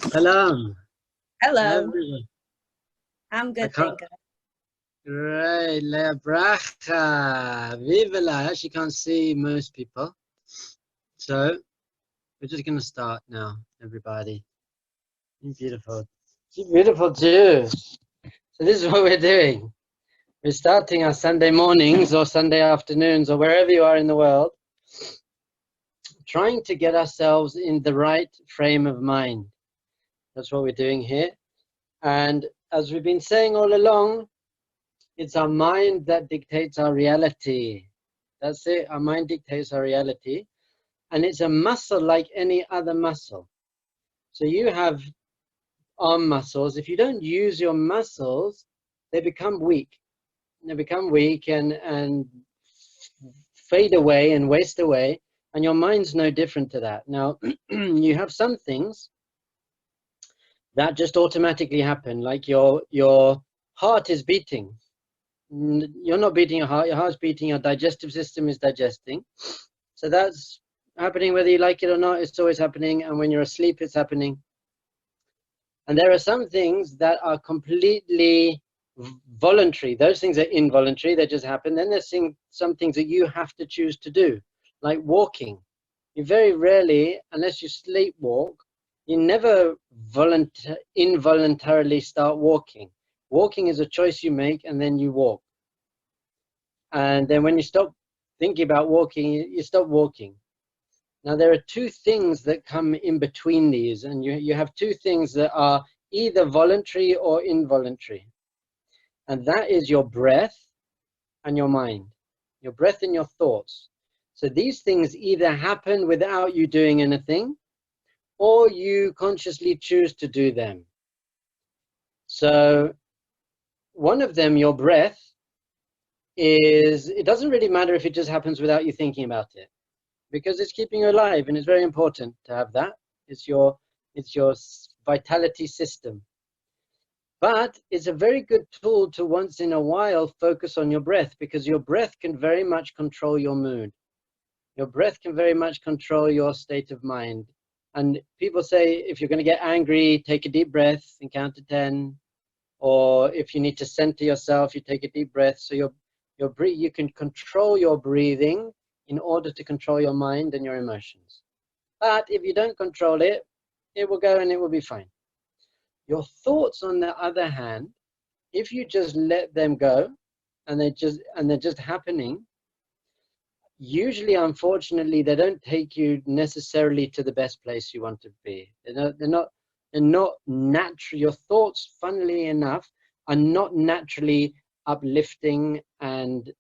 Salam. Hello. I'm good, thank you. Great. La bracha. Viva la. I actually can't see most people. So we're just going to start now, everybody. Beautiful. She's beautiful too. So this is what we're doing. We're starting our Sunday mornings or Sunday afternoons or wherever you are in the world, trying to get ourselves in the right frame of mind. That's what we're doing here. And as we've been saying all along, it's our mind that dictates our reality. That's it. Our mind dictates our reality. And it's a muscle like any other muscle. So you have arm muscles. If you don't use your muscles, they become weak. They become weak and fade away and waste away. And your mind's no different to that. Now, you have some things that just automatically happen, like your heart is beating. You're not beating your heart's beating, your digestive system is digesting. So that's happening whether you like it or not. It's always happening, and when you're asleep it's happening. And there are some things that are completely voluntary. Those things are involuntary, they just happen. Then there's some things that you have to choose to do, like walking. You very rarely, unless you sleepwalk, you never involuntarily start walking. Walking is a choice you make, and then you walk. And then when you stop thinking about walking, you stop walking. Now, there are two things that come in between these, and you have two things that are either voluntary or involuntary. And that is your breath and your mind, your breath and your thoughts. So these things either happen without you doing anything, or you consciously choose to do them. So one of them, your breath, it doesn't really matter if it just happens without you thinking about it, because it's keeping you alive, and it's very important to have that. It's your vitality system. But it's a very good tool to once in a while focus on your breath, because your breath can very much control your mood. Your breath can very much control your state of mind. And people say, if you're going to get angry, take a deep breath and count to 10. Or if you need to center yourself, you take a deep breath. So you can control your breathing in order to control your mind and your emotions. But if you don't control it, it will go and it will be fine. Your thoughts, on the other hand, if you just let them go and they're just happening, usually, unfortunately, they don't take you necessarily to the best place you want to be. They're not natural. Your thoughts, funnily enough, are not naturally uplifting and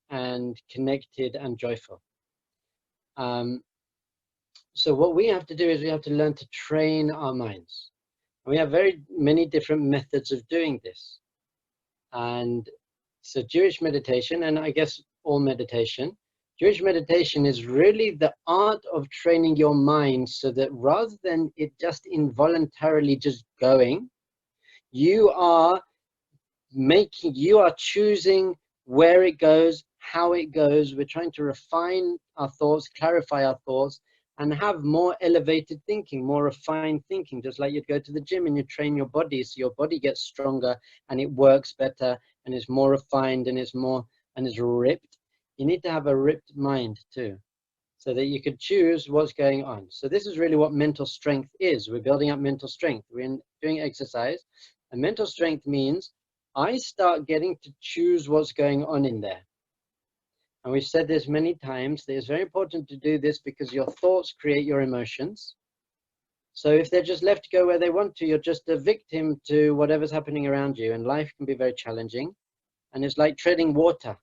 connected and joyful. So what we have to do is we have to learn to train our minds. And we have very many different methods of doing this. And so Jewish meditation, and I guess all meditation, Jewish meditation is really the art of training your mind so that rather than it just involuntarily just going, you are choosing where it goes, how it goes. We're trying to refine our thoughts, clarify our thoughts, and have more elevated thinking, more refined thinking, just like you'd go to the gym and you train your body so your body gets stronger and it works better and is more refined and is ripped. You need to have a ripped mind too, so that you can choose what's going on. So this is really what mental strength is. We're building up mental strength. We're doing exercise. And mental strength means I start getting to choose what's going on in there. And we've said this many times, that it's very important to do this because your thoughts create your emotions. So if they're just left to go where they want to, you're just a victim to whatever's happening around you. And life can be very challenging. And it's like treading water.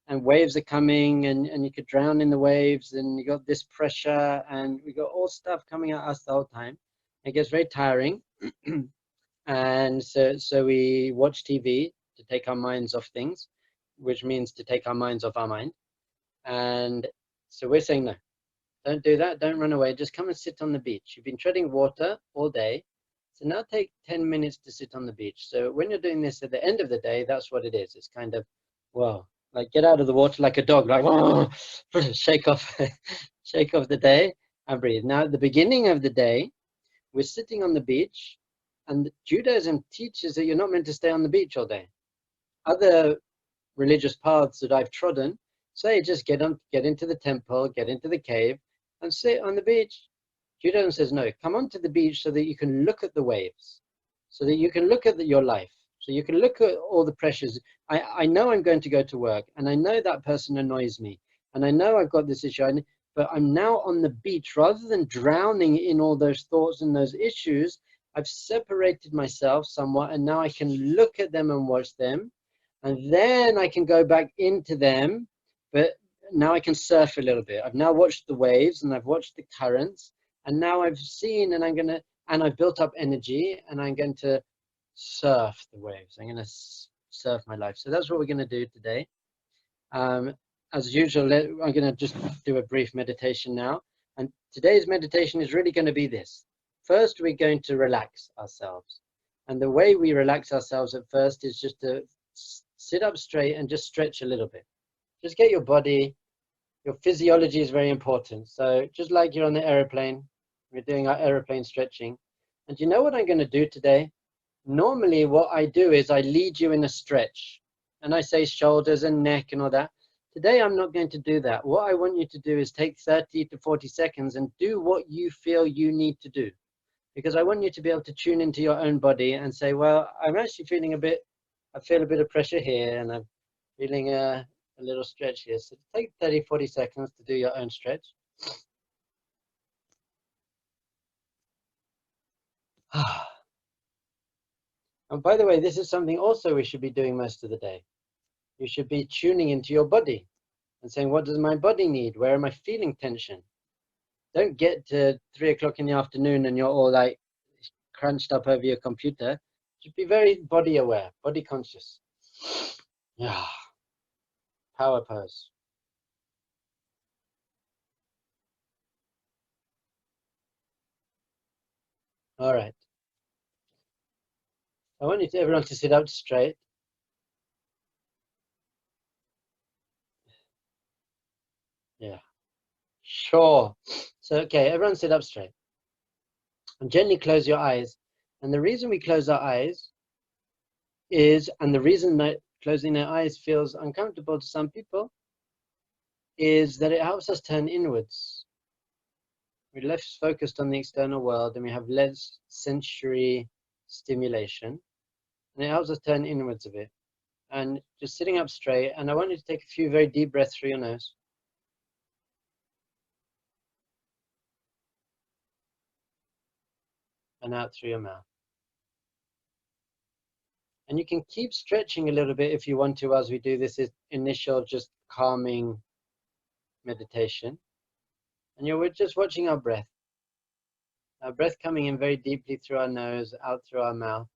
And waves are coming, and you could drown in the waves, and you got this pressure, and we got all stuff coming at us the whole time. It gets very tiring. And so we watch TV to take our minds off things, which means to take our minds off our mind. And so we're saying, no, don't do that. Don't run away. Just come and sit on the beach. You've been treading water all day. So now take 10 minutes to sit on the beach. So when you're doing this at the end of the day, that's what it is. It's kind of, well, like get out of the water like a dog, like shake off Shake off the day and breathe. Now, at the beginning of the day, we're sitting on the beach, and Judaism teaches that you're not meant to stay on the beach all day. Other religious paths that I've trodden say just get into the temple, get into the cave, and sit on the beach. Judaism says no, come onto the beach so that you can look at the waves, so that you can look at your life, so you can look at all the pressures. I know I'm going to go to work, and I know that person annoys me, and I know I've got this issue, but I'm now on the beach. Rather than drowning in all those thoughts and those issues, I've separated myself somewhat, and now I can look at them and watch them, and then I can go back into them, but now I can surf a little bit. I've now watched the waves, and I've watched the currents, and now I've seen, and I've built up energy, and I'm going to surf the waves. I'm going to surf my life. So that's what we're going to do today. As usual, I'm going to just do a brief meditation now. And today's meditation is really going to be this. First, we're going to relax ourselves. And the way we relax ourselves at first is just to sit up straight and just stretch a little bit. Just get your body, your physiology is very important. So just like you're on the aeroplane, we're doing our aeroplane stretching. And you know what I'm going to do today? Normally what I do is I lead you in a stretch. And I say shoulders and neck and all that. Today, I'm not going to do that. What I want you to do is take 30 to 40 seconds and do what you feel you need to do. Because I want you to be able to tune into your own body and say, well, I'm actually feeling I feel a bit of pressure here, and I'm feeling a little stretch here. So take 30, 40 seconds to do your own stretch. And by the way, this is something also we should be doing most of the day. You should be tuning into your body and saying, what does my body need? Where am I feeling tension? Don't get to 3 o'clock in the afternoon and you're all like crunched up over your computer. Just be very body aware, body conscious. Yeah. Power pose. All right. I want everyone to sit up straight. Yeah. Sure. So, okay, everyone sit up straight. And gently close your eyes. And the reason we close our eyes and the reason that closing their eyes feels uncomfortable to some people, is that it helps us turn inwards. We're less focused on the external world and we have less sensory stimulation. And it helps us turn inwards a bit. And just sitting up straight, and I want you to take a few very deep breaths through your nose. And out through your mouth. And you can keep stretching a little bit if you want to as we do this initial just calming meditation. And we're just watching our breath. Our breath coming in very deeply through our nose, out through our mouth.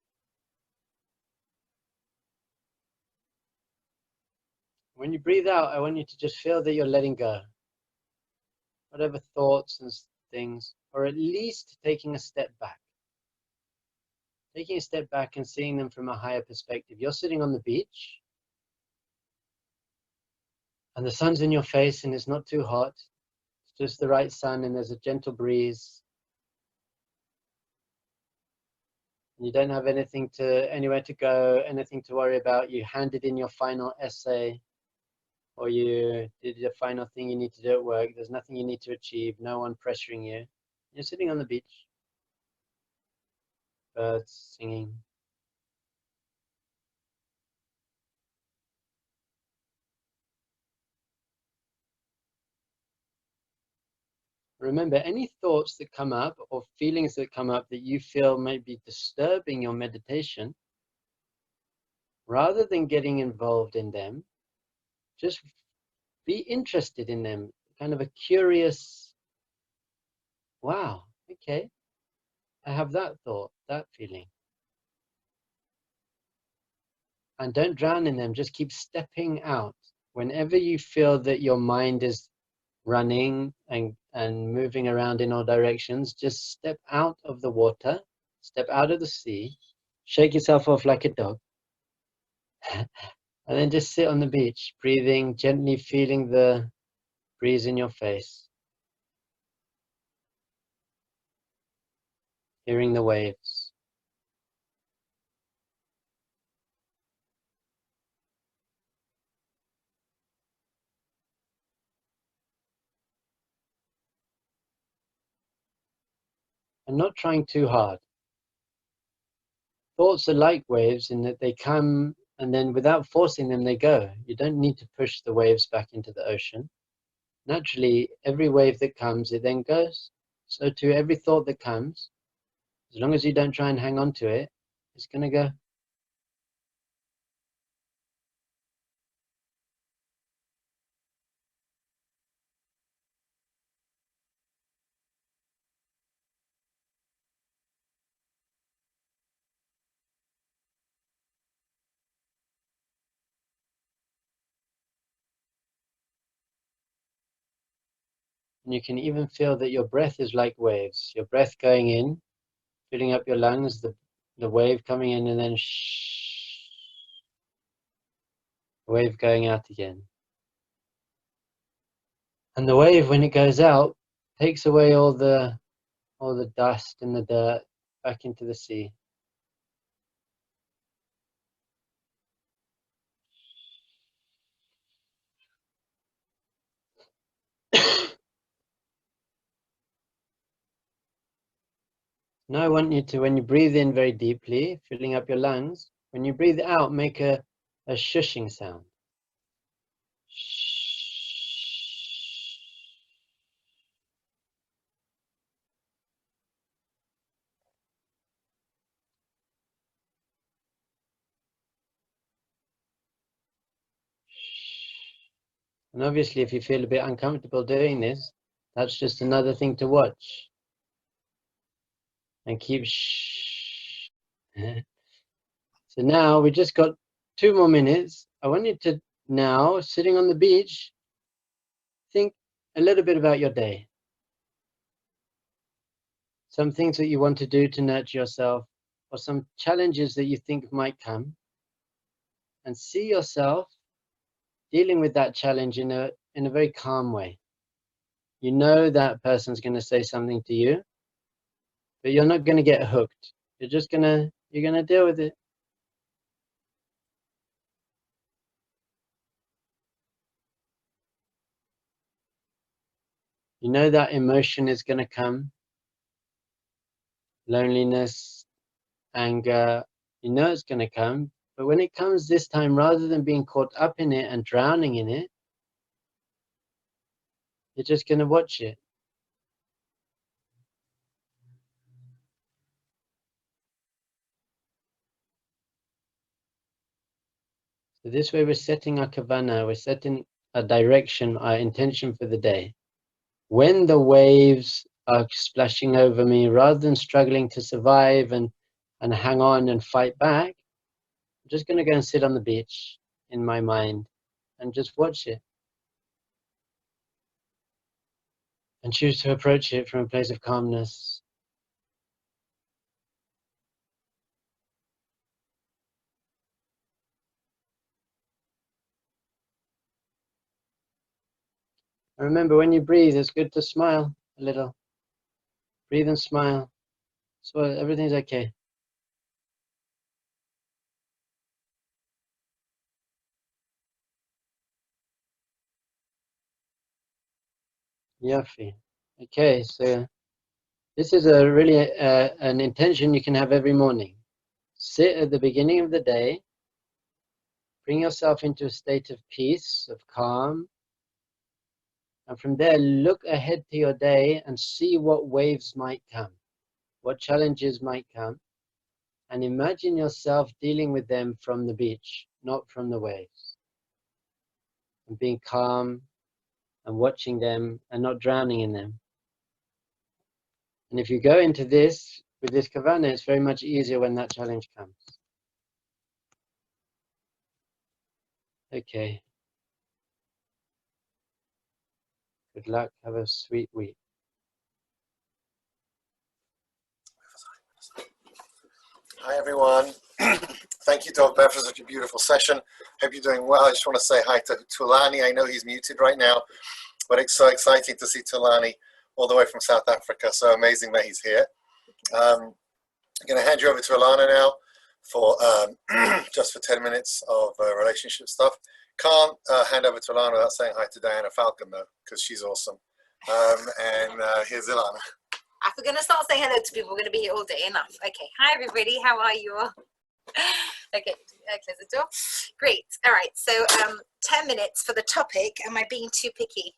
When you breathe out, I want you to just feel that you're letting go. Whatever thoughts and things, or at least taking a step back. Taking a step back and seeing them from a higher perspective. You're sitting on the beach, and the sun's in your face, and it's not too hot. It's just the right sun, and there's a gentle breeze. And you don't have anywhere to go, anything to worry about. You handed in your final essay, or you did the final thing you need to do at work. There's nothing you need to achieve, no one pressuring you. You're sitting on the beach. Birds singing. Remember, any thoughts that come up or feelings that come up that you feel may be disturbing your meditation, rather than getting involved in them, just be interested in them. Kind of a curious, wow, okay, I have that thought, that feeling. And don't drown in them, just keep stepping out. Whenever you feel that your mind is running and moving around in all directions, just step out of the water, step out of the sea, shake yourself off like a dog, and then just sit on the beach, breathing, gently feeling the breeze in your face. hearing the waves. And not trying too hard. Thoughts are like waves in that they come and then without forcing them, they go. You don't need to push the waves back into the ocean. Naturally, every wave that comes, it then goes. So too, every thought that comes, as long as you don't try and hang on to it, it's going to go. And you can even feel that your breath is like waves. Your breath going in, filling up your lungs, the wave coming in, and then shh, the wave going out again. And the wave, when it goes out, takes away all the dust and the dirt back into the sea. Now I want you to, when you breathe in very deeply, filling up your lungs, when you breathe out, make a shushing sound. And obviously, if you feel a bit uncomfortable doing this, that's just another thing to watch. And keep shh. So now we just got 2 more minutes. I want you to now, sitting on the beach, think a little bit about your day. Some things that you want to do to nurture yourself, or some challenges that you think might come. And see yourself dealing with that challenge in a very calm way. You know that person's going to say something to you, but you're not going to get hooked. You're going to deal with it. You know that emotion is going to come. Loneliness, anger, you know it's going to come. But when it comes this time, rather than being caught up in it and drowning in it, you're just going to watch it. So this way we're setting our kavana, we're setting a direction, our intention for the day. When the waves are splashing over me, rather than struggling to survive and hang on and fight back, I'm just going to go and sit on the beach in my mind and just watch it. And choose to approach it from a place of calmness. And remember, when you breathe, it's good to smile a little. Breathe and smile. So everything's okay. Yafi. Okay, so this is a really an intention you can have every morning. Sit at the beginning of the day. Bring yourself into a state of peace, of calm. And from there, look ahead to your day and see what waves might come, what challenges might come. And imagine yourself dealing with them from the beach, not from the waves. And being calm and watching them and not drowning in them. And if you go into this with this kavana, it's very much easier when that challenge comes. Okay. Good luck. Have a sweet week. Hi, everyone. Thank you, Dog Bear, for such a beautiful session. Hope you're doing well. I just want to say hi to Thulani. I know he's muted right now, but it's so exciting to see Thulani all the way from South Africa. So amazing that he's here. I'm going to hand you over to Alana now for just for 10 minutes of relationship stuff. Can't hand over to Alana without saying hi to Diana Falcon, though, because she's awesome. And here's Alana. If we're going to start saying hello to people, we're going to be here all day. Enough. Okay. Hi, everybody. How are you all? Okay. Close the door. Great. All right. So 10 minutes for the topic. Am I being too picky?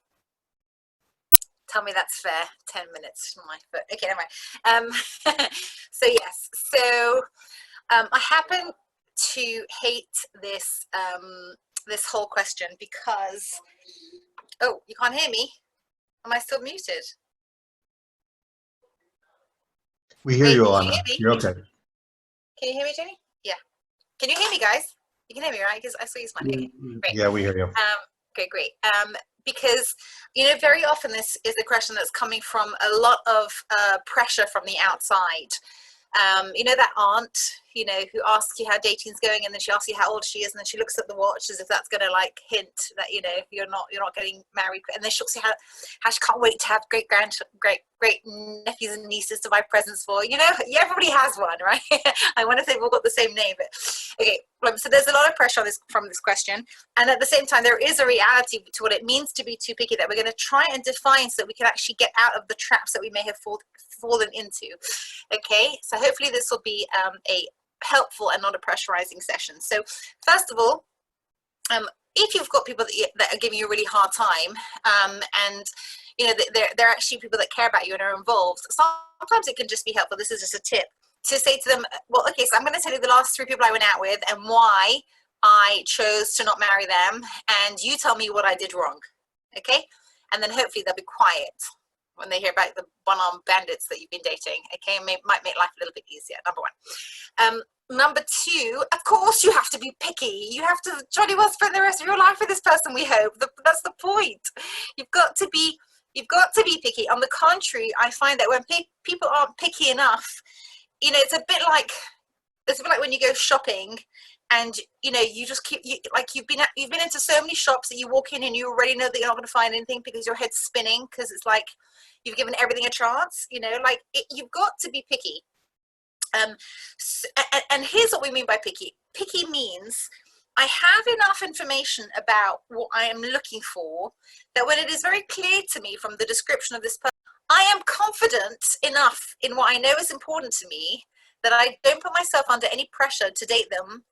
Tell me that's fair. 10 minutes from my foot. Okay, never mind. So yes. So I happen to hate this this whole question because, oh, you can't hear me? Am I still muted? We hear you, Alana. Can you hear me? You're okay. Can you hear me, Jenny? Yeah. Can you hear me, guys? You can hear me, right? Because I saw you smiling. Okay, great. Yeah, we hear you. Okay, great. Because, you know, very often this is a question that's coming from a lot of pressure from the outside. You know, that aunt, you know, who asks you how dating's going, and then she asks you how old she is, and then she looks at the watch as if that's going to like hint that, you know, you're not getting married, and then she looks at how she can't wait to have great nephews and nieces to buy presents for. You know, everybody has one, right? I want to say we've all got the same name, but okay. So there's a lot of pressure on this from this question, and at the same time, there is a reality to what it means to be too picky that we're going to try and define so that we can actually get out of the traps that we may have fallen into. Okay, so hopefully this will be a helpful and not a pressurizing session. So first of all, if you've got people that are giving you a really hard time, and you know they're actually people that care about you and are involved, sometimes it can just be helpful. This is just a tip to say to them, well, okay, so I'm going to tell you the last 3 people I went out with and why I chose to not marry them, and you tell me what I did wrong. Okay, and then hopefully they'll be quiet when they hear about the one-armed bandits that you've been dating. Okay, might make life a little bit easier. Number one. Number 2, of course you have to be picky. You have to jolly well spend the rest of your life with this person, we hope. That's the point. You've got to be picky. On the contrary, I find that when people aren't picky enough, you know, it's a bit like when you go shopping, and you know, you just you've been into so many shops that you walk in and you already know that you're not going to find anything because your head's spinning, because it's like you've given everything a chance. You know, like you've got to be picky. And here's what we mean by picky. Picky means I have enough information about what I am looking for that when it is very clear to me from the description of this person, I am confident enough in what I know is important to me that I don't put myself under any pressure to date them,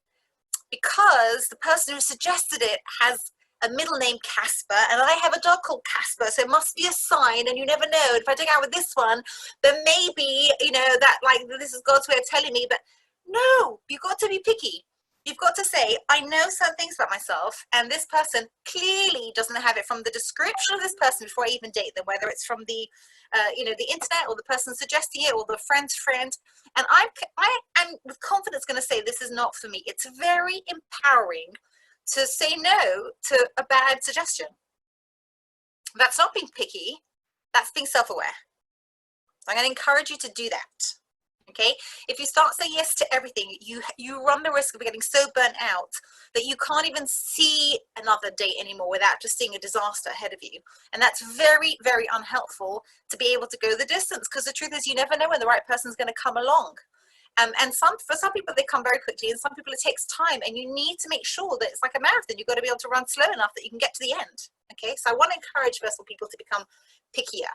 because the person who suggested it has a middle name Casper, and I have a dog called Casper, so it must be a sign, and you never know. If I take out with this one, then maybe, you know, that like this is God's way of telling me. But no, you've got to be picky. You've got to say, I know some things about myself, and this person clearly doesn't have it from the description of this person before I even date them, whether it's from the, you know, the internet, or the person suggesting it, or the friend's friend. And I am with confidence going to say this is not for me. It's very empowering to say no to a bad suggestion. That's not being picky. That's being self-aware. So I'm going to encourage you to do that. Okay, if you start saying yes to everything, you run the risk of getting so burnt out that you can't even see another date anymore without just seeing a disaster ahead of you. And that's very, very unhelpful to be able to go the distance, because the truth is you never know when the right person's going to come along. And for some people, they come very quickly, and some people it takes time, and you need to make sure that it's like a marathon. You've got to be able to run slow enough that you can get to the end. Okay, so I want to encourage first of all people to become pickier.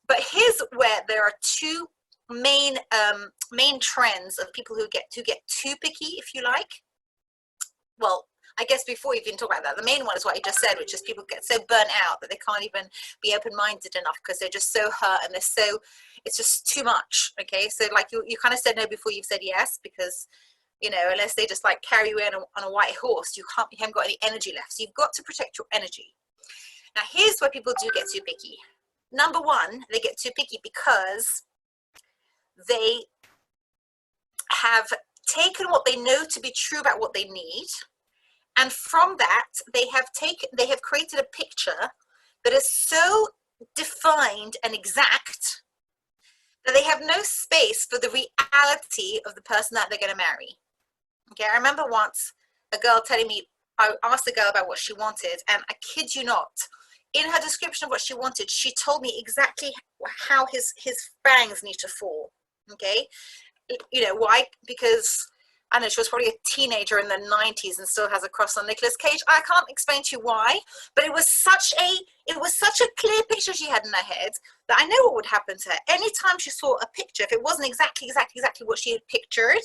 But here's where there are 2 main trends of people who get too picky, if you like. Well, I guess before we even talk about that, the main one is what I just said, which is people get so burnt out that they can't even be open-minded enough because they're just so hurt, and it's just too much. Okay, so like you kind of said no before you've said yes, because you know, unless they just like carry you in on a white horse, you haven't got any energy left. So you've got to protect your energy. Now here's where people do get too picky. Number 1, they get too picky because they have taken what they know to be true about what they need, and from that they have created a picture that is so defined and exact that they have no space for the reality of the person that they're going to marry. Okay, I remember once a girl telling me, I asked the girl about what she wanted, and I kid you not, in her description of what she wanted, she told me exactly how his fangs need to fall. Okay, you know, why? Because I don't know, she was probably a teenager in the 90s and still has a crush on Nicolas Cage. I can't explain to you why, but it was such a clear picture she had in her head that I know what would happen to her. Anytime she saw a picture, if it wasn't exactly what she had pictured,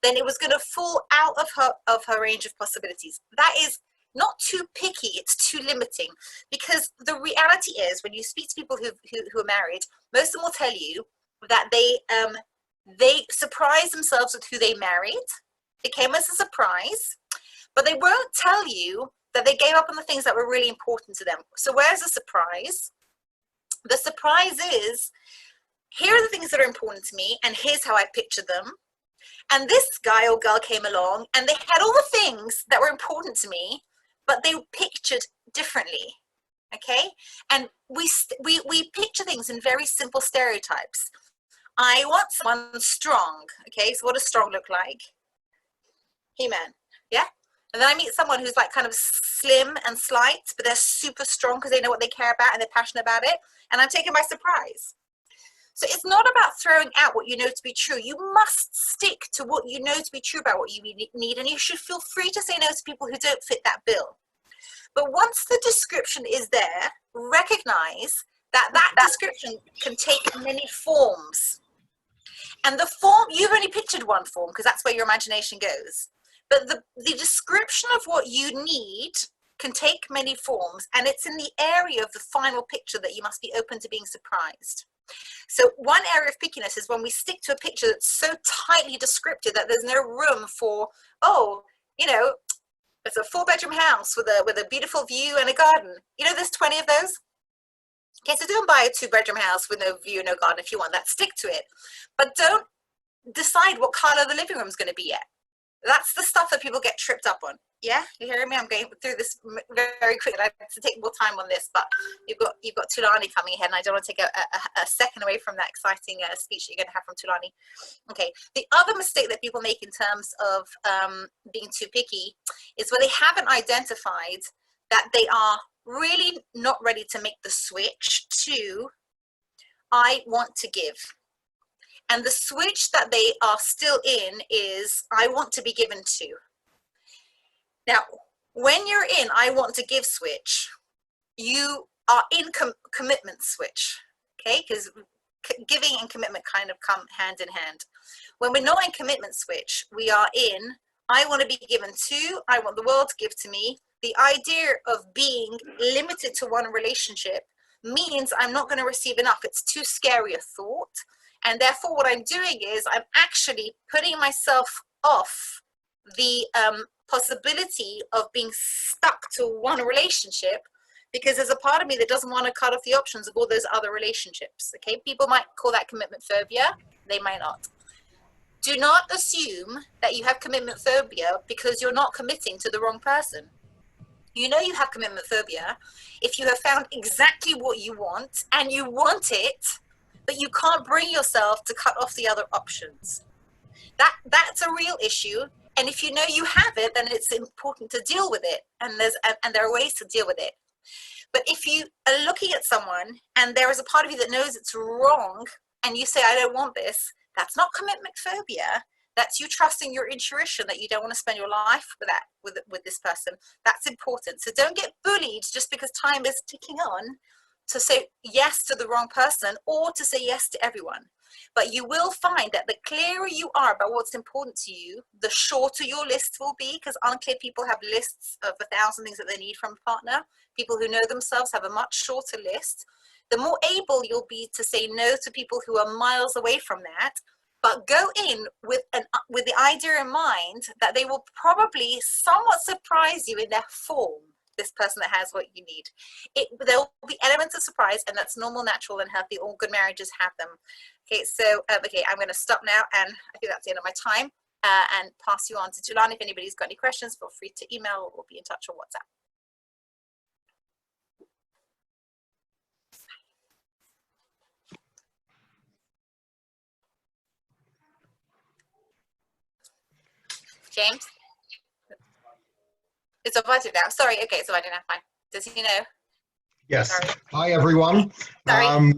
then it was going to fall out of her range of possibilities. That is not too picky, it's too limiting. Because the reality is, when you speak to people who are married, most of them will tell you that they surprise themselves with who they married. It came as a surprise, but they won't tell you that they gave up on the things that were really important to them. So where's the surprise? The surprise is, here are the things that are important to me, and here's how I picture them. And this guy or girl came along, and they had all the things that were important to me, but they pictured differently. Okay? And we picture things in very simple stereotypes. I want someone strong. Okay, so what does strong look like? He-Man, yeah? And then I meet someone who's like kind of slim and slight, but they're super strong because they know what they care about and they're passionate about it. And I'm taken by surprise. So it's not about throwing out what you know to be true. You must stick to what you know to be true about what you need, and you should feel free to say no to people who don't fit that bill. But once the description is there, recognize that that description can take many forms. And the form, you've only pictured one form because that's where your imagination goes. But the description of what you need can take many forms, and it's in the area of the final picture that you must be open to being surprised. So one area of pickiness is when we stick to a picture that's so tightly descriptive that there's no room for, oh, you know, it's a 4-bedroom house with a beautiful view and a garden. You know, there's 20 of those. Okay, so don't buy a 2-bedroom house with no view, no garden. If you want that, stick to it. But don't decide what color the living room is going to be yet. That's the stuff that people get tripped up on. Yeah, you hearing me? I'm going through this very quickly. I have to take more time on this, but you've got Thulani coming ahead, and I don't want to take a second away from that exciting speech that you're going to have from Thulani. Okay, the other mistake that people make in terms of being too picky is where they haven't identified that they are really not ready to make the switch to I want to give. And the switch that they are still in is I want to be given to. Now, when you're in I want to give switch, you are in commitment switch, okay? Because giving and commitment kind of come hand in hand. When we're not in commitment switch, we are in I want to be given to, I want the world to give to me. The idea of being limited to one relationship means I'm not going to receive enough. It's too scary a thought. And therefore, what I'm doing is I'm actually putting myself off the possibility of being stuck to one relationship, because there's a part of me that doesn't want to cut off the options of all those other relationships. Okay, people might call that commitment phobia. They might not. Do not assume that you have commitment phobia because you're not committing to the wrong person. You know you have commitment phobia if you have found exactly what you want and you want it, but you can't bring yourself to cut off the other options. That's a real issue. And if you know you have it, then it's important to deal with it. And there are ways to deal with it. But if you are looking at someone and there is a part of you that knows it's wrong and you say, I don't want this, that's not commitment phobia. That's you trusting your intuition that you don't want to spend your life with this person. That's important. So don't get bullied just because time is ticking on to say yes to the wrong person or to say yes to everyone. But you will find that the clearer you are about what's important to you, the shorter your list will be, because unclear people have lists of 1,000 things that they need from a partner. People who know themselves have a much shorter list. The more able you'll be to say no to people who are miles away from that, but go in with the idea in mind that they will probably somewhat surprise you in their form. This person that has what you need. There will be elements of surprise, and that's normal, natural, and healthy. All good marriages have them. Okay, so okay, I'm going to stop now, and I think that's the end of my time, and pass you on to Thulani. If anybody's got any questions, feel free to email or be in touch on WhatsApp. James? It's invited now. Sorry, okay, it's invited now. Fine. Does he know? Yes. Sorry. Hi, everyone. Sorry.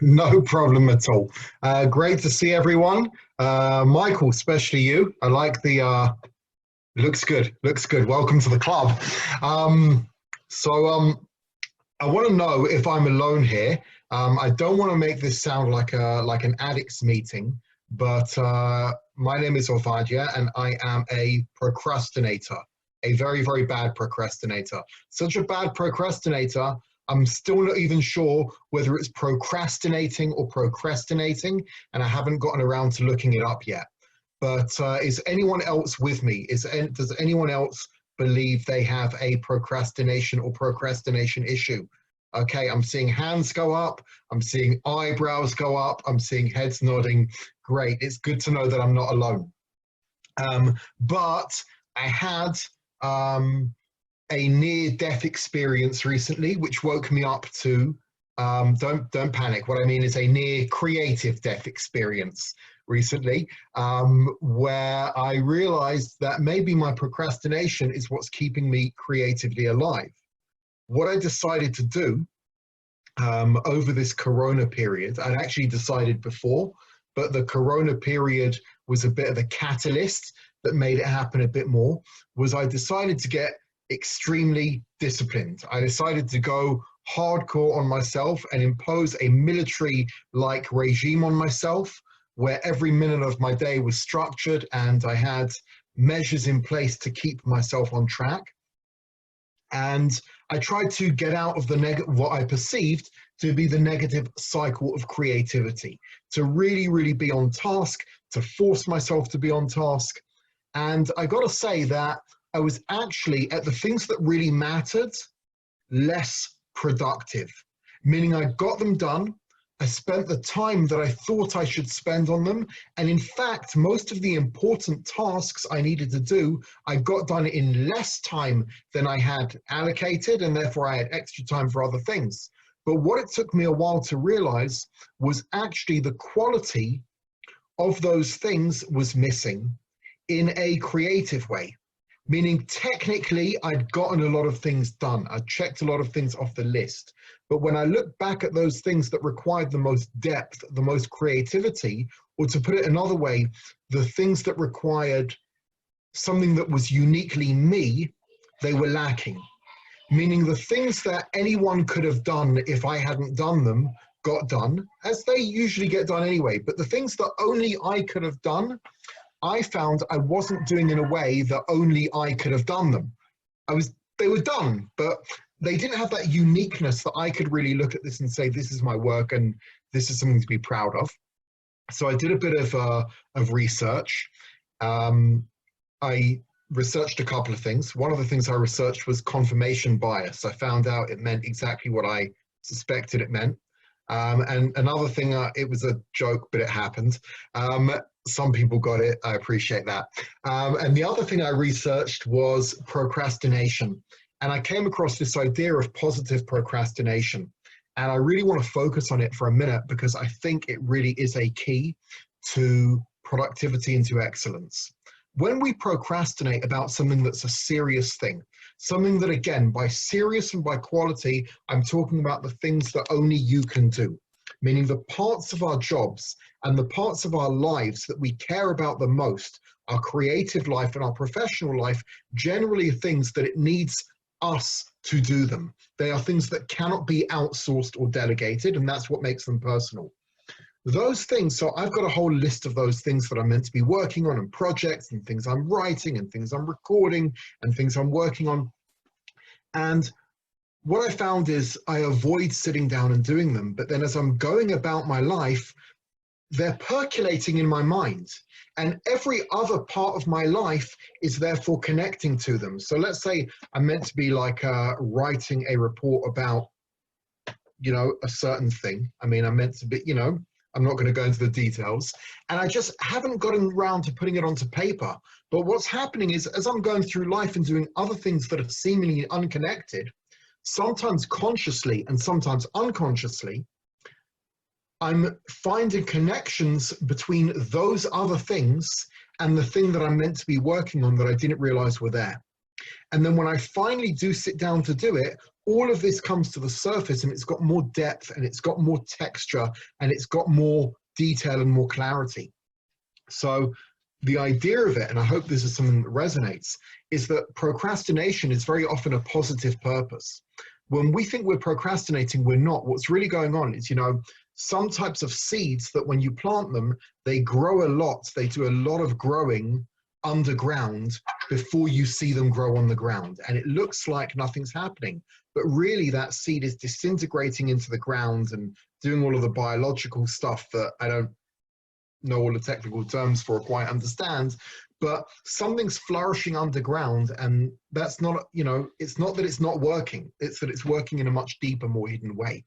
No problem at all. Great to see everyone. Michael, especially you. I like the, looks good. Looks good. Welcome to the club. I want to know if I'm alone here. I don't want to make this sound like an addicts meeting, but my name is Ovadia and I am a procrastinator, a very, very bad procrastinator. Such a bad procrastinator, I'm still not even sure whether it's procrastinating or procrastinating, and I haven't gotten around to looking it up yet. But is anyone else with me? Does anyone else believe they have a procrastination or procrastination issue? Okay, I'm seeing hands go up, I'm seeing eyebrows go up, I'm seeing heads nodding. Great, it's good to know that I'm not alone. But I had a near-death experience recently, which woke me up to, don't panic, what I mean is a near creative death experience recently, where I realized that maybe my procrastination is what's keeping me creatively alive. What I decided to do over this Corona period, I'd actually decided before, but the Corona period was a bit of a catalyst that made it happen a bit more, was I decided to get extremely disciplined. I decided to go hardcore on myself and impose a military-like regime on myself, where every minute of my day was structured and I had measures in place to keep myself on track. And I tried to get out of what I perceived to be the negative cycle of creativity, to really, really be on task, to force myself to be on task. And I got to say that I was actually, at the things that really mattered, less productive, meaning I got them done. I spent the time that I thought I should spend on them. And in fact, most of the important tasks I needed to do, I got done in less time than I had allocated, and therefore I had extra time for other things. But what it took me a while to realize was actually the quality of those things was missing in a creative way. Meaning technically I'd gotten a lot of things done. I checked a lot of things off the list. But when I look back at those things that required the most depth, the most creativity, or to put it another way, the things that required something that was uniquely me, they were lacking. Meaning the things that anyone could have done if I hadn't done them got done, as they usually get done anyway. But the things that only I could have done, I found I wasn't doing in a way that only I could have done them. They were done, but they didn't have that uniqueness that I could really look at this and say, this is my work and this is something to be proud of. So I did a bit of research. I researched a couple of things. One of the things I researched was confirmation bias. I found out it meant exactly what I suspected it meant. And another thing, it was a joke, but it happened. Some people got it. I appreciate that. And the other thing I researched was procrastination. And I came across this idea of positive procrastination. And I really want to focus on it for a minute because I think it really is a key to productivity and to excellence. When we procrastinate about something that's a serious thing, something that, again, by serious and by quality, I'm talking about the things that only you can do, meaning the parts of our jobs and the parts of our lives that we care about the most, our creative life and our professional life, generally are things that it needs us to do them. They are things that cannot be outsourced or delegated, and that's what makes them personal. Those things, so I've got a whole list of those things that I'm meant to be working on and projects and things I'm writing and things I'm recording and things I'm working on. And what I found is I avoid sitting down and doing them, but then as I'm going about my life, they're percolating in my mind. And every other part of my life is therefore connecting to them. So let's say I'm meant to be like writing a report about, a certain thing. I mean, I'm meant to be, I'm not going to go into the details. And I just haven't gotten around to putting it onto paper. But what's happening is as I'm going through life and doing other things that are seemingly unconnected, sometimes consciously and sometimes unconsciously, I'm finding connections between those other things and the thing that I'm meant to be working on that I didn't realize were there. And then when I finally do sit down to do it, all of this comes to the surface and it's got more depth and it's got more texture and it's got more detail and more clarity. So the idea of it, and I hope this is something that resonates, is that procrastination is very often a positive purpose. When we think we're procrastinating, we're not. What's really going on is, you know, some types of seeds that when you plant them, they grow a lot. They do a lot of growing underground before you see them grow on the ground. And it looks like nothing's happening. But really that seed is disintegrating into the ground and doing all of the biological stuff that I don't know all the technical terms for or quite understand, but something's flourishing underground, and that's not, you know, it's not that it's not working, it's that it's working in a much deeper, more hidden way.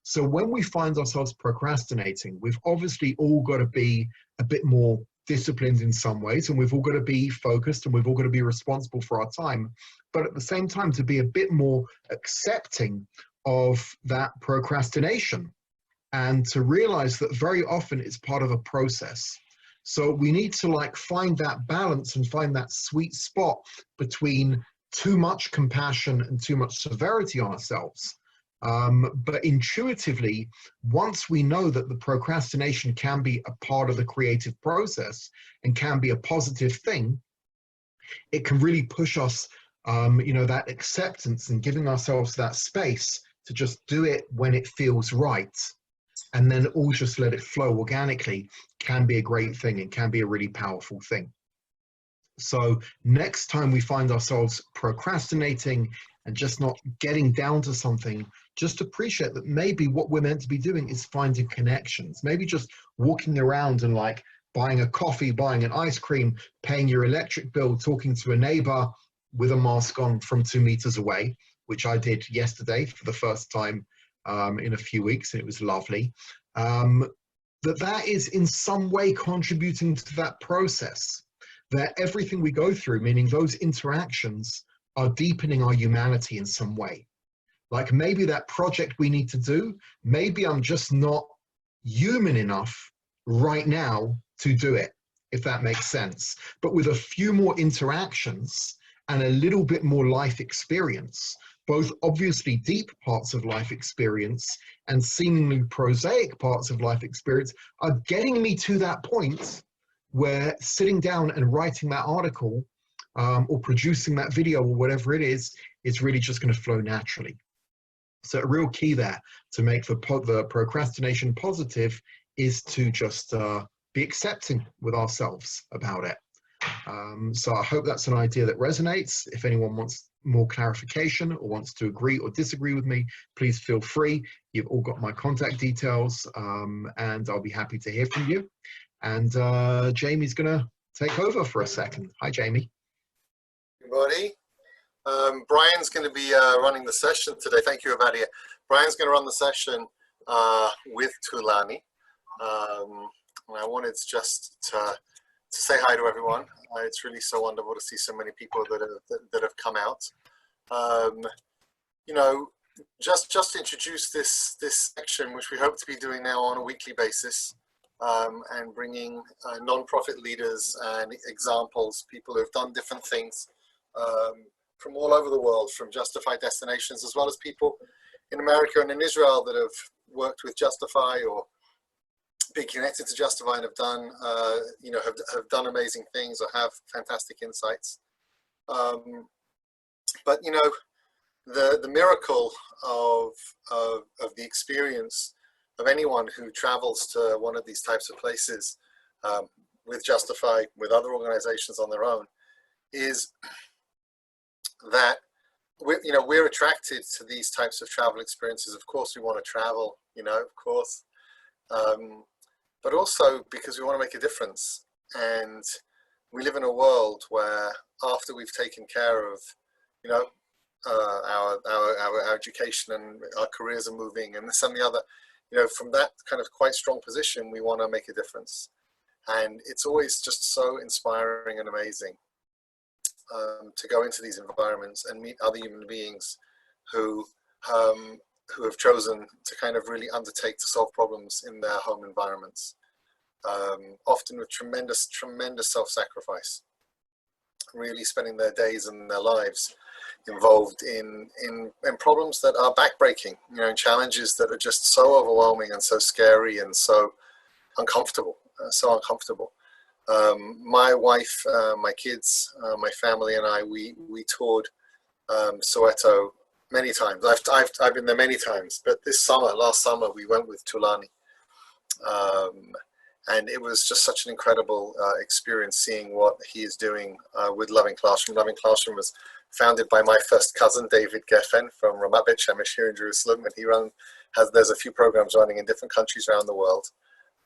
So when we find ourselves procrastinating, we've obviously all got to be a bit more disciplined in some ways, and we've all got to be focused, and we've all got to be responsible for our time, but at the same time to be a bit more accepting of that procrastination, and to realize that very often it's part of a process. So we need to like find that balance and find that sweet spot between too much compassion and too much severity on ourselves. But intuitively, once we know that the procrastination can be a part of the creative process and can be a positive thing, it can really push us, you know, that acceptance and giving ourselves that space to just do it when it feels right. And then all just let it flow organically can be a great thing and can be a really powerful thing. So next time we find ourselves procrastinating and just not getting down to something, just appreciate that maybe what we're meant to be doing is finding connections. Maybe just walking around and like buying a coffee, buying an ice cream, paying your electric bill, talking to a neighbor with a mask on from 2 meters away, which I did yesterday for the first time in a few weeks, and it was lovely. That is in some way contributing to that process, that everything we go through, meaning those interactions, are deepening our humanity in some way. Like maybe that project we need to do, maybe I'm just not human enough right now to do it, if that makes sense. But with a few more interactions and a little bit more life experience, both obviously deep parts of life experience and seemingly prosaic parts of life experience, are getting me to that point where sitting down and writing that article or producing that video or whatever it is really just going to flow naturally. So a real key there to make the procrastination positive is to just be accepting with ourselves about it. So I hope that's an idea that resonates. If anyone wants more clarification or wants to agree or disagree with me, please feel free. You've all got my contact details, and I'll be happy to hear from you. And Jamie's gonna take over for a second. Hi, Jamie. Everybody. Brian's going to be running the session today. Thank you, Avadia. Brian's going to run the session with Thulani. And I wanted just to say hi to everyone. It's really so wonderful to see so many people that have come out. You know, just to introduce this section, which we hope to be doing now on a weekly basis, and bringing non-profit leaders and examples, people who have done different things from all over the world, from Justifi destinations, as well as people in America and in Israel that have worked with Justifi or been connected to Justifi and have done, you know, have done amazing things or have fantastic insights. But you know, the miracle of the experience of anyone who travels to one of these types of places with Justifi, with other organizations on their own, is that we're attracted to these types of travel experiences. Of course, we want to travel, you know, of course, but also because we want to make a difference. And we live in a world where after we've taken care of, you know, our education and our careers are moving and this and the other, you know, from that kind of quite strong position, we want to make a difference. And it's always just so inspiring and amazing to go into these environments and meet other human beings who have chosen to kind of really undertake to solve problems in their home environments, often with tremendous self-sacrifice, really spending their days and their lives involved in problems that are backbreaking, you know, challenges that are just so overwhelming and so scary and so uncomfortable, my wife, my kids, my family and I, we toured Soweto many times. I've been there many times, but last summer, we went with Thulani. And it was just such an incredible experience seeing what he is doing with Loving Classroom. Loving Classroom was founded by my first cousin, David Geffen from Ramat Beit Shemesh here in Jerusalem, and there's a few programs running in different countries around the world.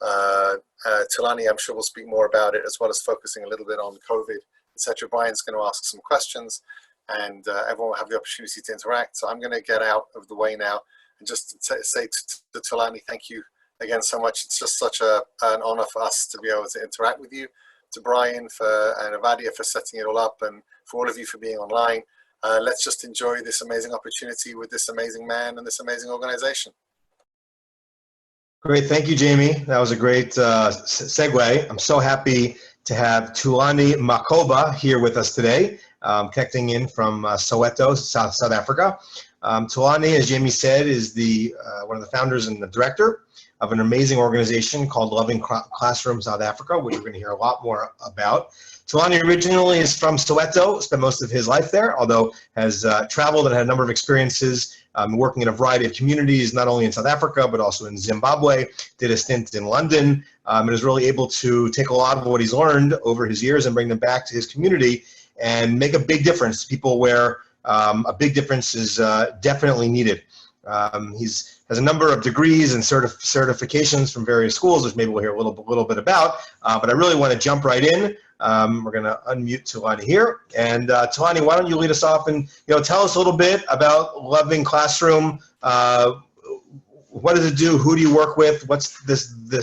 Thulani, I'm sure, will speak more about it, as well as focusing a little bit on COVID, etc. Brian's going to ask some questions, and everyone will have the opportunity to interact. So I'm going to get out of the way now and just say to Thulani, thank you again so much. It's just such an honor for us to be able to interact with you, to Brian and Avadia for setting it all up, and for all of you for being online. Let's just enjoy this amazing opportunity with this amazing man and this amazing organization. Great, thank you, Jamie. That was a great segue. I'm so happy to have Thulani Makhoba here with us today, connecting in from Soweto, South Africa. Thulani, as Jamie said, is one of the founders and the director of an amazing organization called Loving Classroom South Africa, which we're going to hear a lot more about. Thulani originally is from Soweto, spent most of his life there, although has traveled and had a number of experiences working in a variety of communities, not only in South Africa, but also in Zimbabwe, did a stint in London, and is really able to take a lot of what he's learned over his years and bring them back to his community and make a big difference to people where a big difference is definitely needed. Has a number of degrees and certifications from various schools, which maybe we'll hear a little bit about. But I really want to jump right in. We're going to unmute Thulani here, and Thulani, why don't you lead us off and tell us a little bit about Loving Classroom. What does it do? Who do you work with? What's the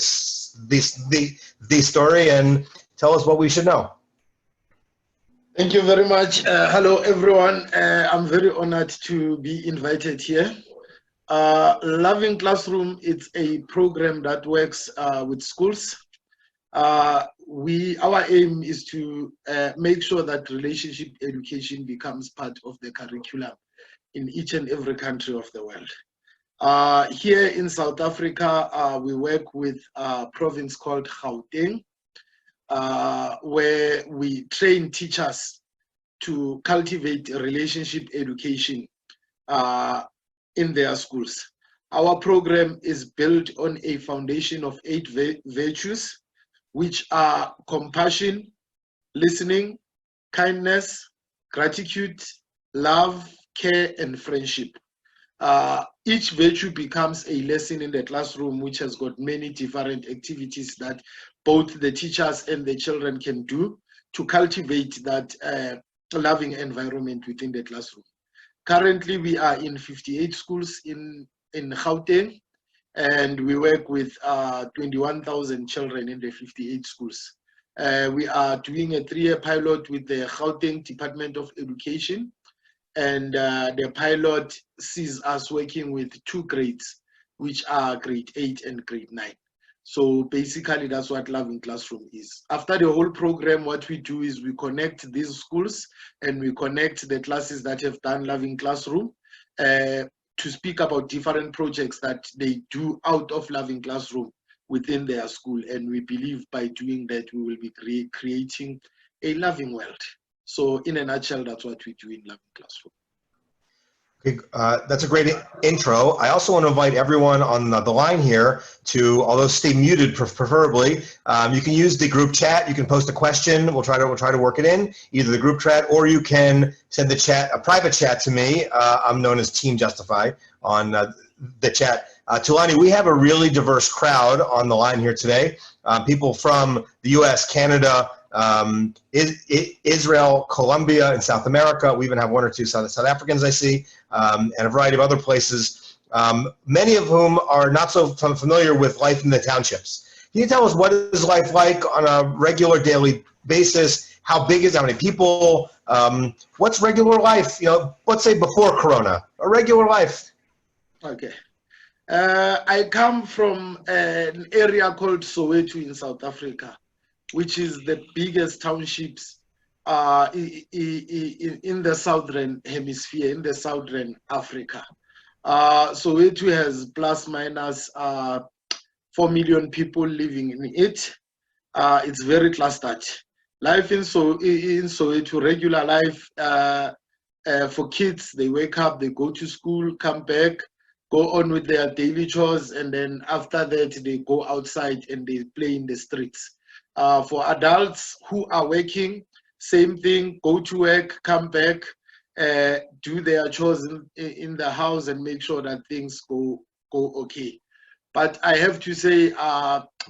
story? And tell us what we should know. Thank you very much. Hello, everyone. I'm very honored to be invited here. Loving Classroom, it's a program that works with schools. Our aim is to make sure that relationship education becomes part of the curriculum in each and every country of the world. Here in South Africa, we work with a province called Gauteng, where we train teachers to cultivate relationship education in their schools. Our program is built on a foundation of 8 virtues, which are compassion, listening, kindness, gratitude, love, care, and friendship. Each virtue becomes a lesson in the classroom, which has got many different activities that both the teachers and the children can do to cultivate that loving environment within the classroom. Currently, we are in 58 schools in Gauteng, and we work with 21,000 children in the 58 schools. We are doing a 3-year pilot with the Gauteng Department of Education, and the pilot sees us working with 2 grades, which are grade 8 and grade 9. So basically, that's what Loving Classroom is. After the whole program, what we do is we connect these schools and we connect the classes that have done Loving Classroom to speak about different projects that they do out of Loving Classroom within their school. And we believe by doing that, we will be creating a loving world. So in a nutshell, that's what we do in Loving Classroom. Okay, that's a great intro. I also want to invite everyone on the line here to, although stay muted preferably, you can use the group chat. You can post a question. We'll try to work it in, either the group chat, or you can send a private chat to me. I'm known as Team Justifi on the chat. Thulani, we have a really diverse crowd on the line here today. People from the U.S., Canada, Israel, Colombia, and South America. We even have 1 or 2 South Africans I see, and a variety of other places, many of whom are not so familiar with life in the townships. Can you tell us what is life like on a regular daily basis? How big is it? How many people? What's regular life? Let's say before Corona, a regular life. Okay. I come from an area called Soweto in South Africa, which is the biggest townships in the southern hemisphere, in the southern Africa. Soweto has plus minus 4 million people living in it. It's very clustered. Life in Soweto, regular life for kids, they wake up, they go to school, come back, go on with their daily chores, and then after that, they go outside and they play in the streets. For adults who are working, same thing, go to work, come back, do their chores in the house and make sure that things go okay. But I have to say,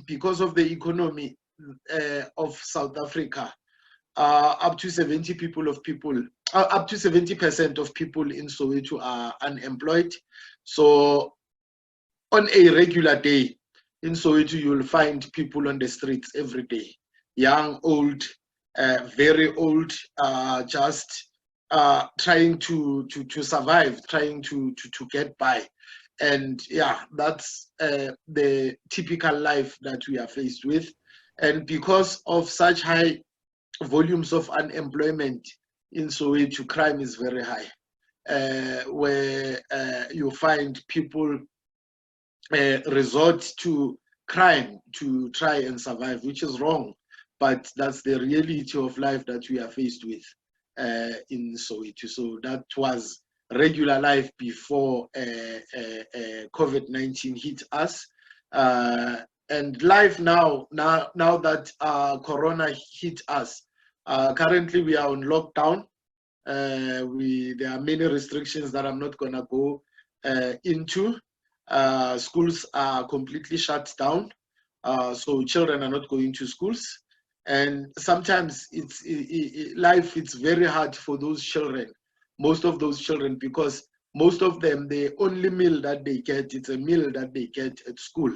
because of the economy of South Africa, up to 70% of people in Soweto are unemployed. So on a regular day in Soweto, you'll find people on the streets every day, young, old, very old, just trying to survive, trying to get by. And yeah, that's the typical life that we are faced with. And because of such high volumes of unemployment in Soweto, crime is very high, where you find people resort to crime to try and survive, which is wrong, but that's the reality of life that we are faced with in Soweto. So that was regular life before COVID-19 hit us. And life now that Corona hit us, currently we are on lockdown. There are many restrictions that I'm not gonna go into. Schools are completely shut down, so children are not going to schools. And sometimes life, it's very hard for those children, most of those children, because most of them, the only meal that they get, it's a meal that they get at school,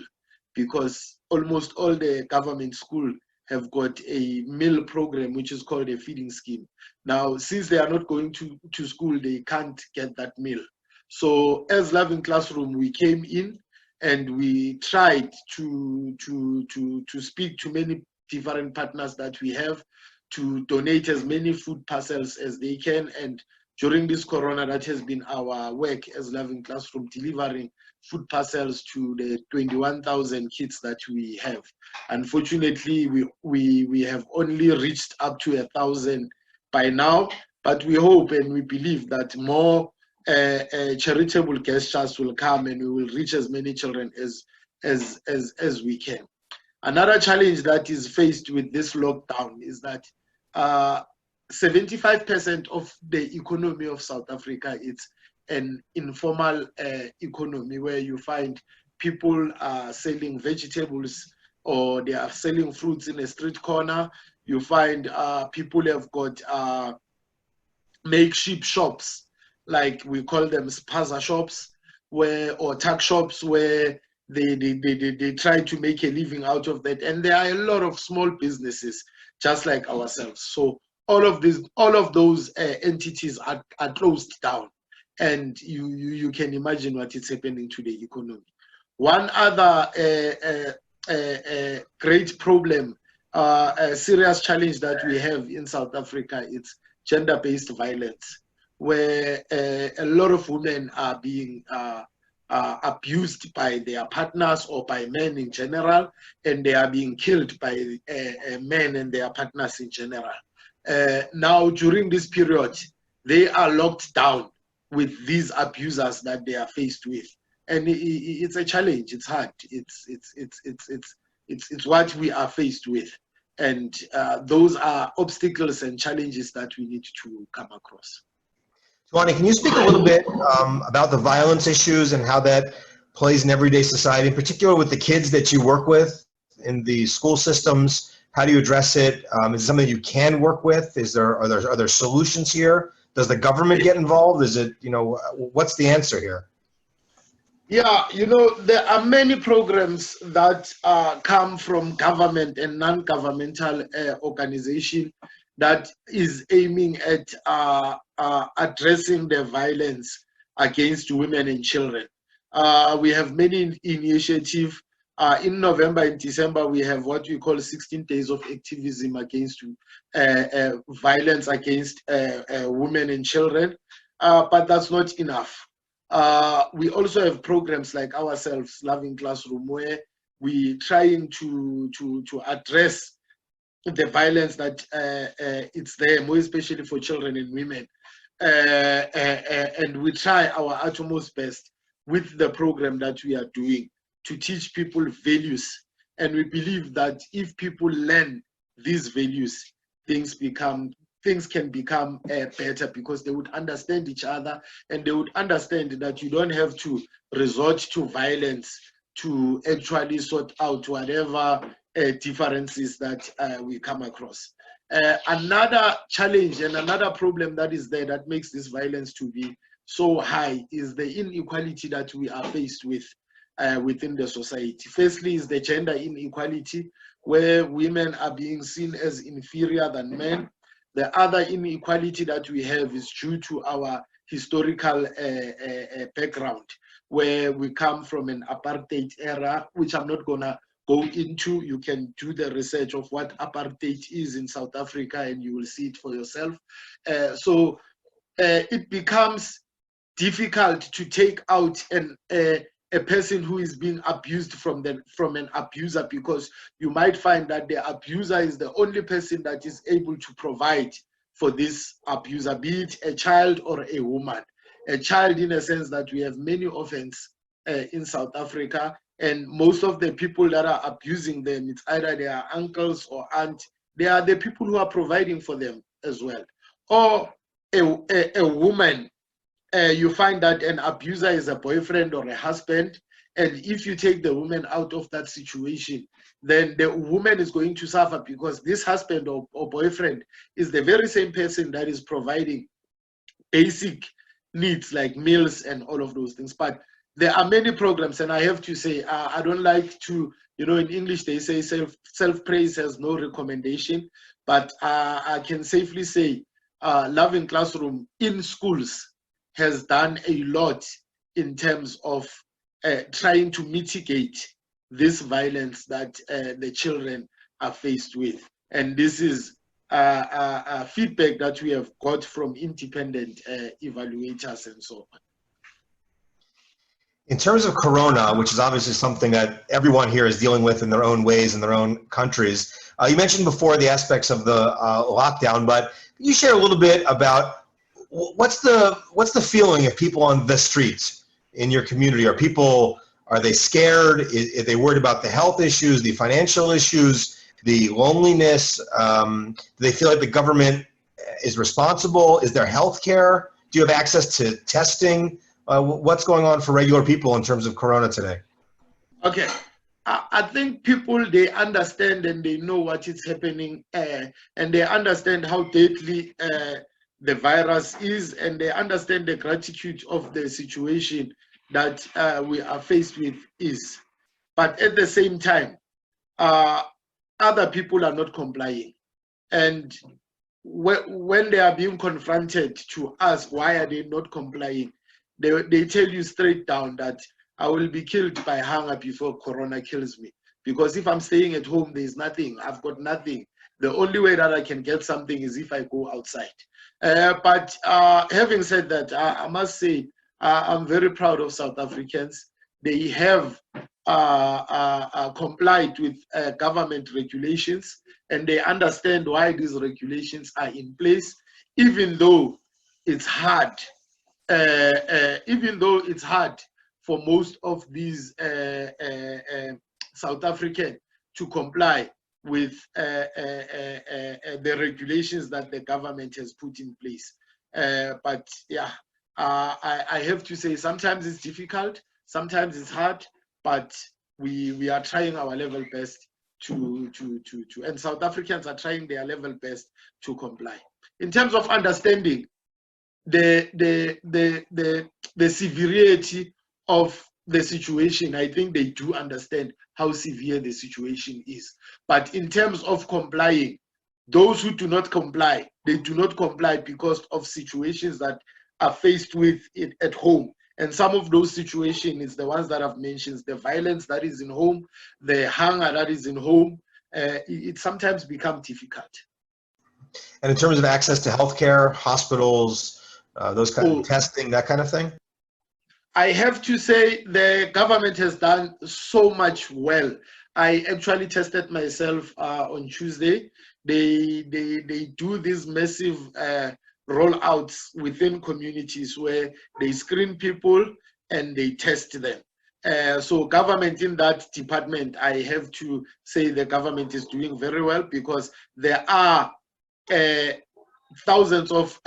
because almost all the government school have got a meal program, which is called a feeding scheme. Now, since they are not going to school, they can't get that meal. So as Loving Classroom, we came in and we tried to speak to many different partners that we have to donate as many food parcels as they can. And during this Corona, that has been our work as Loving Classroom, delivering food parcels to the 21,000 kids that we have. Unfortunately, we have only reached up to 1,000 by now, but we hope and we believe that more charitable gestures will come and we will reach as many children as we can. Another challenge that is faced with this lockdown is that 75% of the economy of South Africa is an informal economy, where you find people are selling vegetables or they are selling fruits in a street corner. You find people have got makeshift shops, like we call them spaza shops, or tuck shops, where they try to make a living out of that. And there are a lot of small businesses just like ourselves. So all of those entities are closed down, and you can imagine what is happening to the economy. One other great problem, a serious challenge that we have in South Africa, is gender-based violence, where a lot of women are being abused by their partners or by men in general, and they are being killed by men and their partners in general. Now, during this period, they are locked down with these abusers that they are faced with, and it's a challenge. It's hard. It's what we are faced with, and those are obstacles and challenges that we need to come across. Thulani, can you speak a little bit about the violence issues and how that plays in everyday society, in particular with the kids that you work with in the school systems? How do you address it? Is it something you can work with? Are there solutions here? Does the government get involved? Is it, what's the answer here? Yeah, there are many programs that come from government and non-governmental organization that is aiming at addressing the violence against women and children. We have many initiatives In November and December, we have what we call 16 days of activism against violence against women and children, but that's not enough. We also have programs like ourselves, Loving Classroom, where we trying to address the violence that it's there, more especially for children and women. And we try our utmost best with the program that we are doing to teach people values. And we believe that if people learn these values, things can become better, because they would understand each other, and they would understand that you don't have to resort to violence to actually sort out whatever differences that we come across. Another challenge and another problem that is there that makes this violence to be so high is the inequality that we are faced with within the society. Firstly is the gender inequality, where women are being seen as inferior than men. The other inequality that we have is due to our historical background, where we come from an apartheid era, which I'm not gonna go into. You can do the research of what apartheid is in South Africa and you will see it for yourself. So it becomes difficult to take out a person who is being abused from an abuser, because you might find that the abuser is the only person that is able to provide for this abuser, be it a child or a woman. A child, in a sense that we have many orphans in South Africa, and most of the people that are abusing them, it's either their uncles or aunts. They are the people who are providing for them as well. Or a woman, you find that an abuser is a boyfriend or a husband, and if you take the woman out of that situation, then the woman is going to suffer, because this husband or boyfriend is the very same person that is providing basic needs like meals and all of those things. But there are many programs, and I have to say, I don't like to, in English they say self-praise has no recommendation, but I can safely say Loving Classroom in schools has done a lot in terms of trying to mitigate this violence that the children are faced with. And this is feedback that we have got from independent evaluators and so on. In terms of Corona, which is obviously something that everyone here is dealing with in their own ways in their own countries, you mentioned before the aspects of the lockdown, but can you share a little bit about what's the feeling of people on the streets in your community? Are they scared? Are they worried about the health issues, the financial issues, the loneliness? Do they feel like the government is responsible? Is there health care? Do you have access to testing? What's going on for regular people in terms of Corona today? Okay. I think people, they understand and they know what is happening, and they understand how deadly the virus is, and they understand the gratitude of the situation that we are faced with is. But at the same time, other people are not complying. And when they are being confronted to ask why are they not complying, they tell you straight down that I will be killed by hunger before Corona kills me. Because if I'm staying at home, there's nothing. I've got nothing. The only way that I can get something is if I go outside. But having said that, I must say I'm very proud of South Africans. They have complied with government regulations, and they understand why these regulations are in place, even though it's hard. Even though it's hard for most of these South Africans to comply with the regulations that the government has put in place. But yeah, I have to say sometimes it's difficult, sometimes it's hard, but we are trying our level best to and South Africans are trying their level best to comply. In terms of understanding the severity of the situation, I think they do understand how severe the situation is. But in terms of complying, those who do not comply, they do not comply because of situations that are faced with it at home. And some of those situations is the ones that I've mentioned, the violence that is in home, the hunger that is in home. It sometimes becomes difficult. And in terms of access to healthcare, hospitals, those kind of testing, that kind of thing? I have to say the government has done so much well. I actually tested myself on Tuesday. They do these massive rollouts within communities where they screen people and they test them. So government in that department, I have to say the government is doing very well, because there are thousands of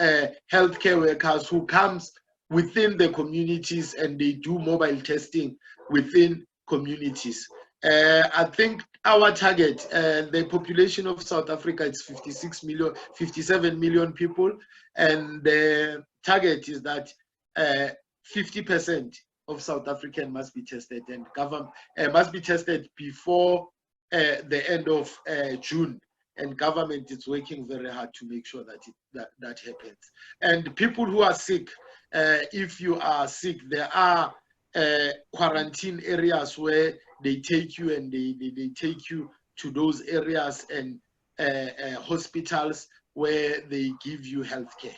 healthcare workers who comes within the communities and they do mobile testing within communities. I think our target, the population of South Africa, it's 57 million people, and the target is that 50% of South African must be tested, and government must be tested before the end of June. And government is working very hard to make sure that that happens. And people who are sick, if you are sick, there are quarantine areas where they take you and they take you to those areas, and hospitals where they give you health care.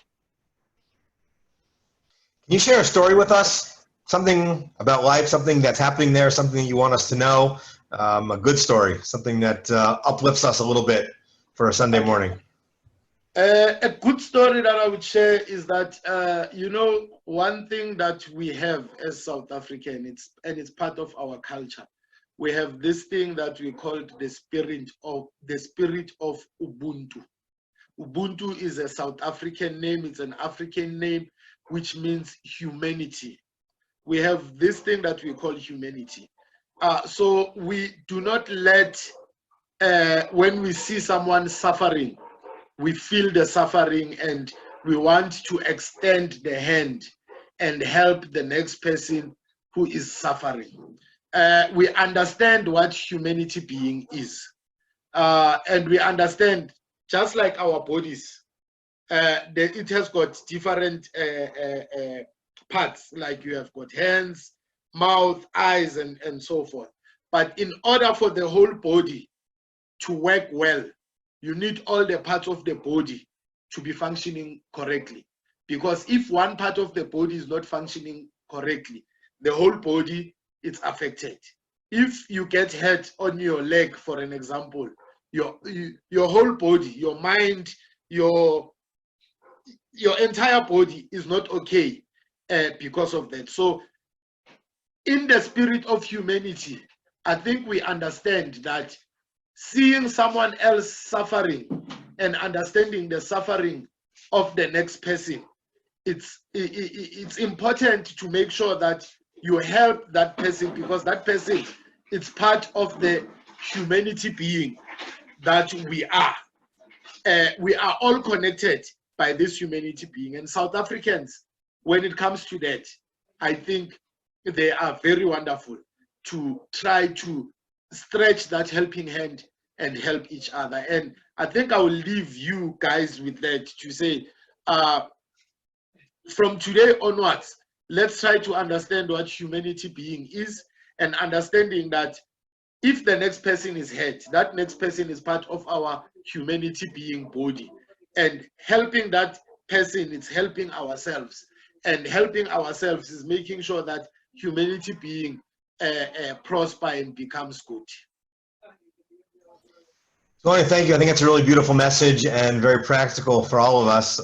Can you share a story with us? Something about life, something that's happening there, something you want us to know, a good story, something that uplifts us a little bit for a Sunday morning. A good story that I would share is that, you know, one thing that we have as South African, it's part of our culture. We have this thing that we call the spirit of Ubuntu. Ubuntu is a South African name. It's an African name, which means humanity. We have this thing that we call humanity. So we do not let, when we see someone suffering, we feel the suffering and we want to extend the hand and help the next person who is suffering. We understand what humanity being is. And we understand, just like our bodies, it has got different parts, like you have got hands, mouth, eyes, and so forth. But in order for the whole body to work well, you need all the parts of the body to be functioning correctly. Because if one part of the body is not functioning correctly, the whole body is affected. If you get hurt on your leg, for an example, your whole body, your mind, your entire body is not okay because of that. So in the spirit of humanity, I think we understand that seeing someone else suffering and understanding the suffering of the next person, it's important to make sure that you help that person, because that person is part of the humanity being that we are. We are all connected by this humanity being. And South Africans, when it comes to that, I think they are very wonderful to try to stretch that helping hand and help each other. And I think I will leave you guys with that, to say, from today onwards, let's try to understand what humanity being is, and understanding that if the next person is hurt, that next person is part of our humanity being body. And helping that person is helping ourselves. And helping ourselves is making sure that humanity being prosper and becomes good. Thulani, thank you. I think it's a really beautiful message and very practical for all of us.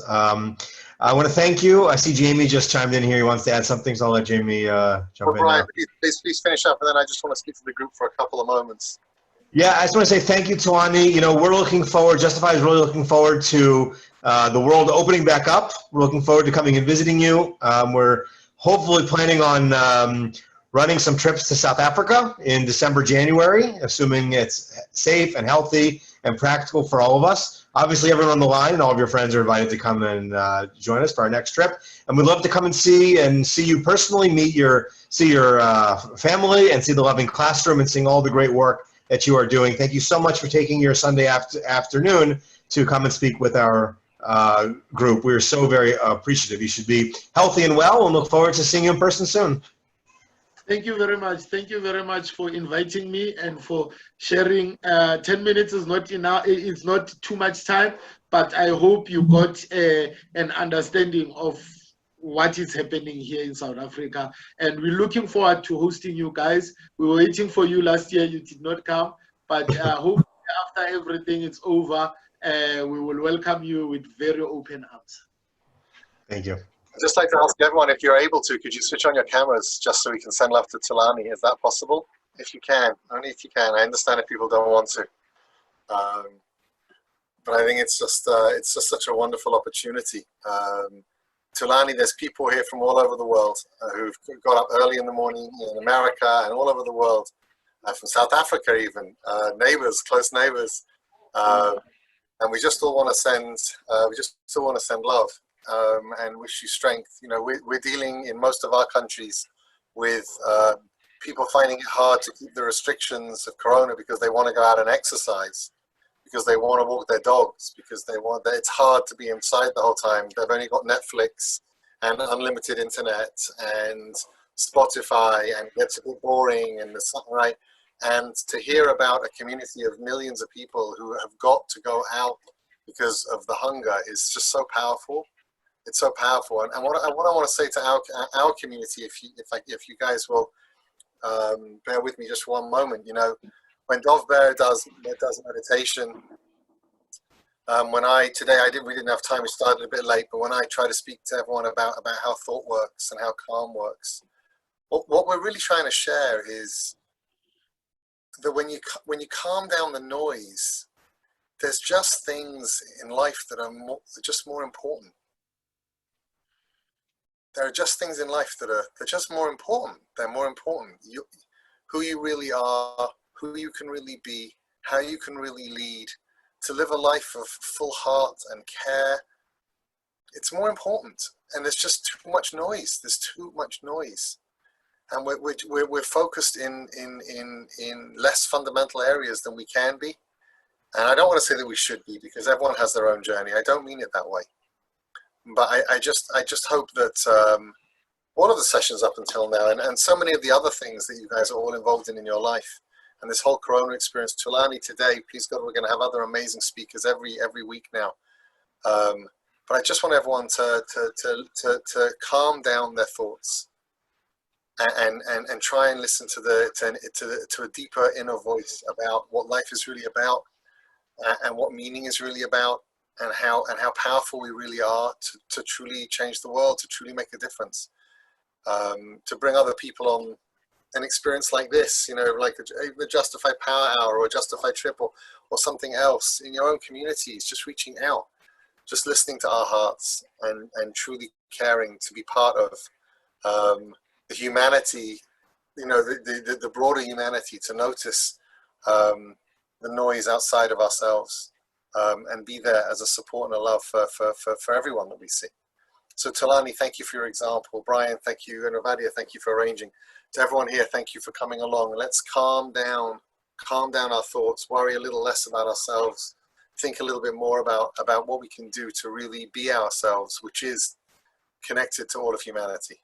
I want to thank you. I see Jamie just chimed in here. He wants to add something, so I'll let Jamie jump in. Brian, please finish up, and then I just want to speak to the group for a couple of moments. Yeah, I just want to say thank you, Thulani. You know, we're looking forward, Justifi is really looking forward to the world opening back up. We're looking forward to coming and visiting you. We're hopefully planning on running some trips to South Africa in December, January, assuming it's safe and healthy and practical for all of us. Obviously, everyone on the line and all of your friends are invited to come and join us for our next trip. And we'd love to come and see you personally, see your family, and see the loving classroom, and seeing all the great work that you are doing. Thank you so much for taking your Sunday afternoon to come and speak with our group. We're so very appreciative. You should be healthy and well, and look forward to seeing you in person soon. Thank you very much. Thank you very much for inviting me and for sharing. 10 minutes is not enough. It's not too much time, but I hope you got an understanding of what is happening here in South Africa. And we're looking forward to hosting you guys. We were waiting for you last year. You did not come, but hopefully after everything is over, we will welcome you with very open arms. Thank you. I'd just like to ask everyone, if you're able to, could you switch on your cameras just so we can send love to Thulani? Is that possible? If you can, only if you can. I understand if people don't want to. But I think it's just such a wonderful opportunity. Thulani, there's people here from all over the world who've got up early in the morning in America and all over the world, from South Africa even, neighbors, close neighbors. And we just all want to send, love. And wish you strength. You know, we're dealing in most of our countries with people finding it hard to keep the restrictions of Corona because they want to go out and exercise, because they want to walk their dogs, because it's hard to be inside the whole time. They've only got Netflix and unlimited internet and Spotify, and it gets a bit boring and there's something right. And to hear about a community of millions of people who have got to go out because of the hunger is just so powerful. It's so powerful, and what I want to say to our community, if you guys will bear with me just one moment, you know, when Dov Bear does meditation, we didn't have time, we started a bit late, but when I try to speak to everyone about how thought works and how calm works, what we're really trying to share is that when you calm down the noise, there's just things in life that are just more important. There are just things in life they're just more important. They're more important. Who you really are, who you can really be, how you can really lead, to live a life of full heart and care. It's more important. And there's just too much noise. There's too much noise. And we're focused in less fundamental areas than we can be. And I don't want to say that we should be, because everyone has their own journey. I don't mean it that way. But I just hope that all of the sessions up until now, and so many of the other things that you guys are all involved in your life, and this whole Corona experience, Thulani today, please God, we're going to have other amazing speakers every week now. But I just want everyone to calm down their thoughts and try and listen to a deeper inner voice about what life is really about, and what meaning is really about. And how powerful we really are to truly change the world, to truly make a difference, to bring other people on an experience like this, you know, like the Justifi Power Hour or a Justifi Trip or something else in your own communities, just reaching out, just listening to our hearts and truly caring to be part of the humanity, you know, the broader humanity, to notice the noise outside of ourselves. And be there as a support and a love for everyone that we see. So Thulani, thank you for your example. Brian, thank you. And Ravadia, thank you for arranging. To everyone here, thank you for coming along. Let's calm down our thoughts, worry a little less about ourselves, think a little bit more about what we can do to really be ourselves, which is connected to all of humanity.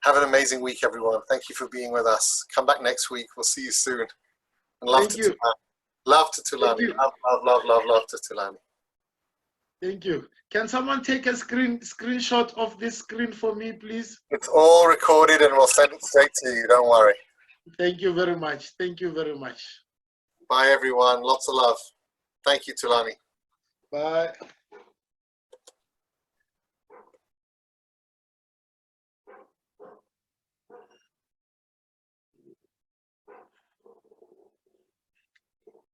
Have an amazing week, everyone. Thank you for being with us. Come back next week. We'll see you soon. And love to Thulani. Love to Thulani. Love to Thulani. Thank you. Can someone take a screenshot of this screen for me, please? It's all recorded and we'll send it straight to you. Don't worry. Thank you very much. Thank you very much. Bye, everyone. Lots of love. Thank you, Thulani. Bye.